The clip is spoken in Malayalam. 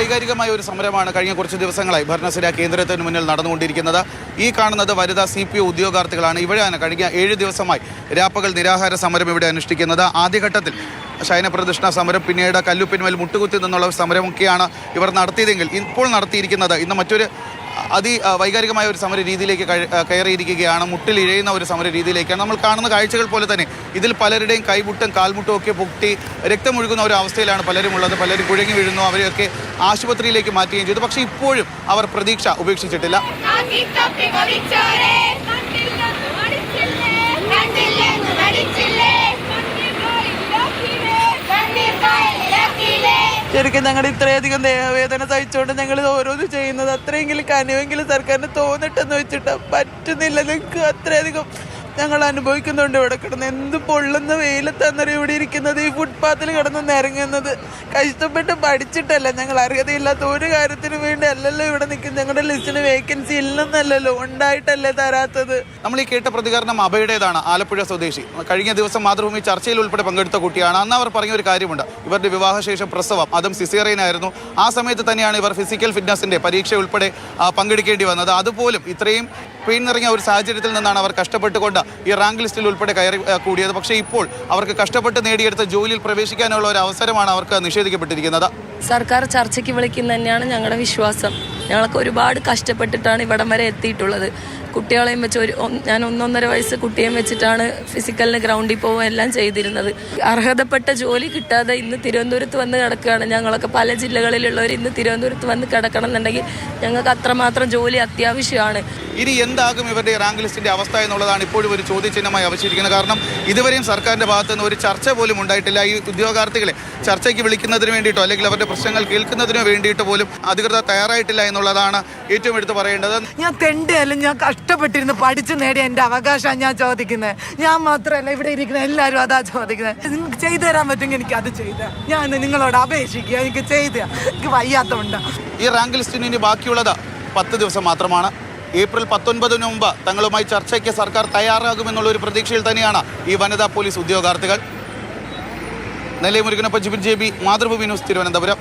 വൈകാരികമായ ഒരു സമരമാണ് കഴിഞ്ഞ കുറച്ച് ദിവസങ്ങളായി ഭരണസിര കേന്ദ്രത്തിന് മുന്നിൽ നടന്നുകൊണ്ടിരിക്കുന്നത്. ഈ കാണുന്നത് വനിതാ CPO ഉദ്യോഗാർത്ഥികളാണ്. ഇവിടെയാണ് കഴിഞ്ഞ 7 ദിവസമായി രാപ്പകൽ നിരാഹാര സമരം ഇവിടെ അനുഷ്ഠിക്കുന്നത്. ആദ്യഘട്ടത്തിൽ ശയനപ്രദക്ഷിണ സമരം, പിന്നീട് കല്ലുപ്പിന്മേൽ മുട്ടുകുത്തി നിന്നുള്ള സമരമൊക്കെയാണ് ഇവർ നടത്തിയതെങ്കിൽ ഇപ്പോൾ നടത്തിയിരിക്കുന്നത് ഇന്ന് മറ്റൊരു വൈകാരികമായ ഒരു സമര രീതിയിലേക്ക് കയറിയിരിക്കുകയാണ്. മുട്ടിലിഴയുന്ന ഒരു സമര രീതിയിലേക്കാണ്. നമ്മൾ കാണുന്ന കാഴ്ചകൾ പോലെ തന്നെ ഇതിൽ പലരുടെയും കൈമുട്ടും കാൽമുട്ടും ഒക്കെ പൊട്ടി രക്തമൊഴുകുന്ന ഒരു അവസ്ഥയിലാണ് പലരും ഉള്ളത്. പലരും കുഴങ്ങി വീഴുന്നു. അവരെയൊക്കെ ആശുപത്രിയിലേക്ക് മാറ്റുകയും ചെയ്തു. പക്ഷേ ഇപ്പോഴും അവർ പ്രതീക്ഷ ഉപേക്ഷിച്ചിട്ടില്ല. ശരിക്കും ഞങ്ങൾ ഇത്രയധികം ദേഹവേദന സഹിച്ചുകൊണ്ട് ഞങ്ങൾ ഓരോന്ന് ചെയ്യുന്നത് അത്രയെങ്കിലും കനിവെങ്കിലും സർക്കാരിന് തോന്നിട്ടെന്ന് വെച്ചിട്ട് പറ്റുന്നില്ല. നിങ്ങൾക്ക് അത്രയധികം ഞങ്ങൾ അനുഭവിക്കുന്നുണ്ട്. ഇവിടെ കിടന്ന് എന്ത് പൊള്ളുന്ന വെയിലത്താന്നറിയ ഇവിടെ ഇരിക്കുന്നത്, ഈ ഫുട്പാത്തിൽ കിടന്ന് നിരങ്ങുന്നത്. കഷ്ടപ്പെട്ട് പഠിച്ചിട്ടല്ല, ഞങ്ങൾ അർഹതയില്ലാത്ത ഒരു കാര്യത്തിന് വേണ്ടി അല്ലല്ലോ ഇവിടെ നിൽക്കുന്നത്. ഞങ്ങളുടെ ലിസ്റ്റിന് വേക്കൻസി ഇല്ലെന്നല്ലല്ലോ, ഉണ്ടായിട്ടല്ലേ തരാത്തത്. നമ്മൾ ഈ കേട്ട പ്രതികരണം അഭയുടേതാണ്. ആലപ്പുഴ സ്വദേശി. കഴിഞ്ഞ ദിവസം മാതൃഭൂമി ചർച്ചയിൽ ഉൾപ്പെടെ പങ്കെടുത്ത കുട്ടിയാണ്. അന്ന് അവർ പറഞ്ഞ ഒരു കാര്യമുണ്ട്. ഇവരുടെ വിവാഹശേഷം പ്രസവം, അതും സിസേറിയനായിരുന്നു. ആ സമയത്ത് തന്നെയാണ് ഇവർ ഫിസിക്കൽ ഫിറ്റ്നസിന്റെ പരീക്ഷ ഉൾപ്പെടെ പങ്കെടുക്കേണ്ടി വന്നത്. അതുപോലും ഇത്രയും പെയിൻ നിറഞ്ഞ ഒരു സാഹചര്യത്തിൽ നിന്നാണ് അവർ കഷ്ടപ്പെട്ടുകൊണ്ട് ഈ റാങ്ക് ലിസ്റ്റിൽ ഉൾപ്പെടെ കയറി കൂടിയത്. പക്ഷേ ഇപ്പോൾ അവർക്ക് കഷ്ടപ്പെട്ട് നേടിയെടുത്ത ജോലിയിൽ പ്രവേശിക്കാനുള്ള ഒരു അവസരമാണ് അവർക്ക് നിഷേധിക്കപ്പെട്ടിരിക്കുന്നത്. സർക്കാർ ചർച്ചയ്ക്ക് വിളിക്കുന്ന തന്നെയാണ് ഞങ്ങളുടെ വിശ്വാസം. ഞങ്ങൾക്ക് ഒരുപാട് കഷ്ടപ്പെട്ടിട്ടാണ് ഇവിടം വരെ എത്തിയിട്ടുള്ളത്. കുട്ടികളെയും വെച്ച് ഞാൻ 1.5 വയസ്സ് കുട്ടിയെയും വെച്ചിട്ടാണ് ഫിസിക്കലിന് ഗ്രൗണ്ടിൽ പോവുക എല്ലാം ചെയ്തിരുന്നത്. അർഹതപ്പെട്ട ജോലി കിട്ടാതെ ഇന്ന് തിരുവനന്തപുരത്ത് വന്ന് കിടക്കുകയാണ്. ഞങ്ങളൊക്കെ പല ജില്ലകളിലുള്ളവർ ഇന്ന് തിരുവനന്തപുരത്ത് വന്ന് കിടക്കണം എന്നുണ്ടെങ്കിൽ ഞങ്ങൾക്ക് അത്രമാത്രം ജോലി അത്യാവശ്യമാണ്. ഇനി എന്താകും ഇവരുടെ റാങ്ക് ലിസ്റ്റിന്റെ അവസ്ഥ എന്നുള്ളതാണ് ഇപ്പോഴും ഒരു ചോദ്യചിഹ്നമായി അവശേഷിക്കുന്നത്. കാരണം ഇതുവരെയും സർക്കാരിന്റെ ഭാഗത്തു നിന്ന് ഒരു ചർച്ച പോലും ഉണ്ടായിട്ടില്ല. ഈ ഉദ്യോഗാർത്ഥികളെ ചർച്ചയ്ക്ക് വിളിക്കുന്നതിന് വേണ്ടിയിട്ടോ അല്ലെങ്കിൽ അവരുടെ പ്രശ്നങ്ങൾ കേൾക്കുന്നതിന് വേണ്ടിയിട്ട് പോലും അധികൃതർ തയ്യാറായിട്ടില്ല എന്നുള്ളതാണ് ഏറ്റവും എടുത്ത് പറയേണ്ടത്. ഞാൻ തെണ്ടല്ല, ഞാൻ കഷ്ടപ്പെട്ടിരുന്ന് പഠിച്ചു നേടിയ എൻ്റെ അവകാശമാണ് ഞാൻ ചോദിക്കുന്നത്. ഞാൻ മാത്രമല്ല, ഇവിടെ ഇരിക്കുന്ന എല്ലാവരും അതാ ചോദിക്കുന്നത്. നിങ്ങൾക്ക് ചെയ്തു തരാൻ പറ്റുമെങ്കിൽ എനിക്ക് അത് ചെയ്താൽ ഞാൻ നിങ്ങളോട് അപേക്ഷിക്കുക. എനിക്ക് ചെയ്ത് എനിക്ക് വയ്യാത്തതുകൊണ്ട്. ഈ റാങ്ക് ലിസ്റ്റിന് ഇനി ബാക്കിയുള്ളത് 10 ദിവസം മാത്രമാണ്. ഏപ്രിൽ 19 മുമ്പ് തങ്ങളുമായി ചർച്ചയ്ക്ക് സർക്കാർ തയ്യാറാകുമെന്നുള്ളൊരു പ്രതീക്ഷയിൽ തന്നെയാണ് ഈ വനിതാ പോലീസ് ഉദ്യോഗാർത്ഥികൾ. നെല്ലൈ മുരുകനൊപ്പം ജിബിൻ JB, മാതൃഭൂമി ന്യൂസ്, തിരുവനന്തപുരം.